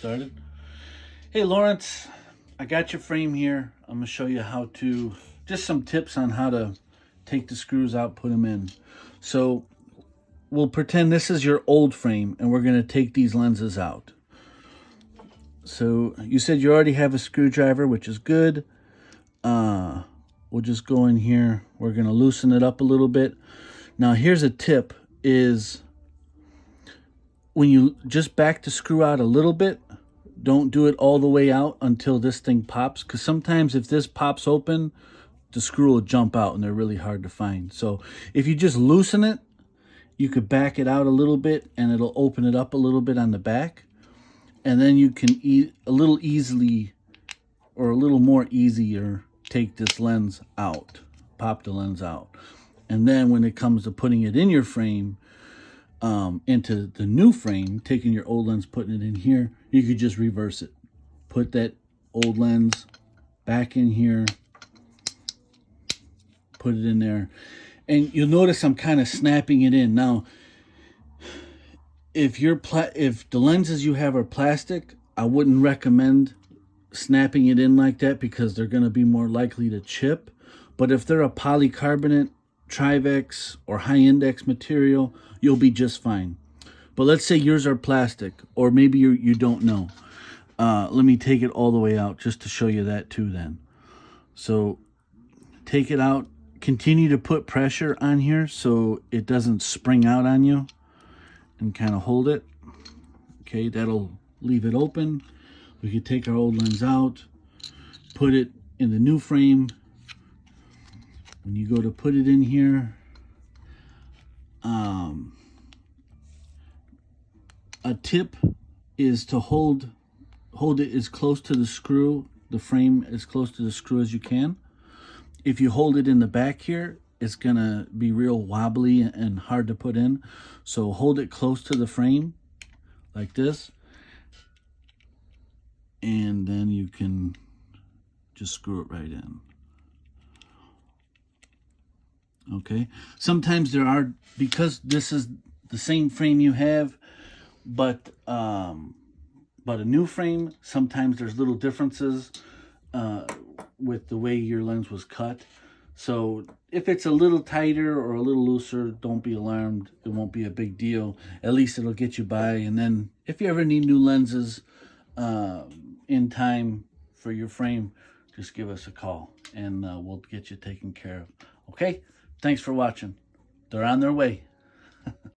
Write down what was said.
started. Hey Lawrence, I got your frame here. I'm gonna show you how to, just some tips on how to take the screws out, put them in. So we'll pretend this is your old frame and we're gonna take these lenses out. So you said you already have a screwdriver, which is good. We'll just go in here. We're gonna loosen it up a little bit. Now here's a tip is when you just back the screw out a little bit, don't do it all the way out until this thing pops, because sometimes if this pops open, the screw will jump out and they're really hard to find. So if you just loosen it, you could back it out a little bit and it'll open it up a little bit on the back. And then you can a little easily, or a little more easier, take this lens out, pop the lens out. And then when it comes to putting it in your frame, into the new frame, taking your old lens, putting it in here, you could just reverse it. Put that old lens back in here, put it in there. And you'll notice I'm kind of snapping it in. Now, if the lenses you have are plastic, I wouldn't recommend snapping it in like that because they're going to be more likely to chip. But if they're a polycarbonate, Trivex, or high index material, you'll be just fine. But let's say yours are plastic, or maybe you don't know. Let me take it all the way out just to show you that too then. So take it out, continue to put pressure on here so it doesn't spring out on you, and kind of hold it. Okay, that'll leave it open. We could take our old lens out, put it in the new frame. When you go to put it in here, a tip is to hold it as close to the screw, the frame as close to the screw as you can. If you hold it in the back here, it's gonna be real wobbly and hard to put in. So hold it close to the frame like this, and then you can just screw it right in. Okay, sometimes there are, because this is the same frame you have, but a new frame, sometimes there's little differences with the way your lens was cut. So if it's a little tighter or a little looser, don't be alarmed. It won't be a big deal. At least it'll get you by. And then if you ever need new lenses in time for your frame, just give us a call and we'll get you taken care of. Okay? Thanks for watching. They're on their way.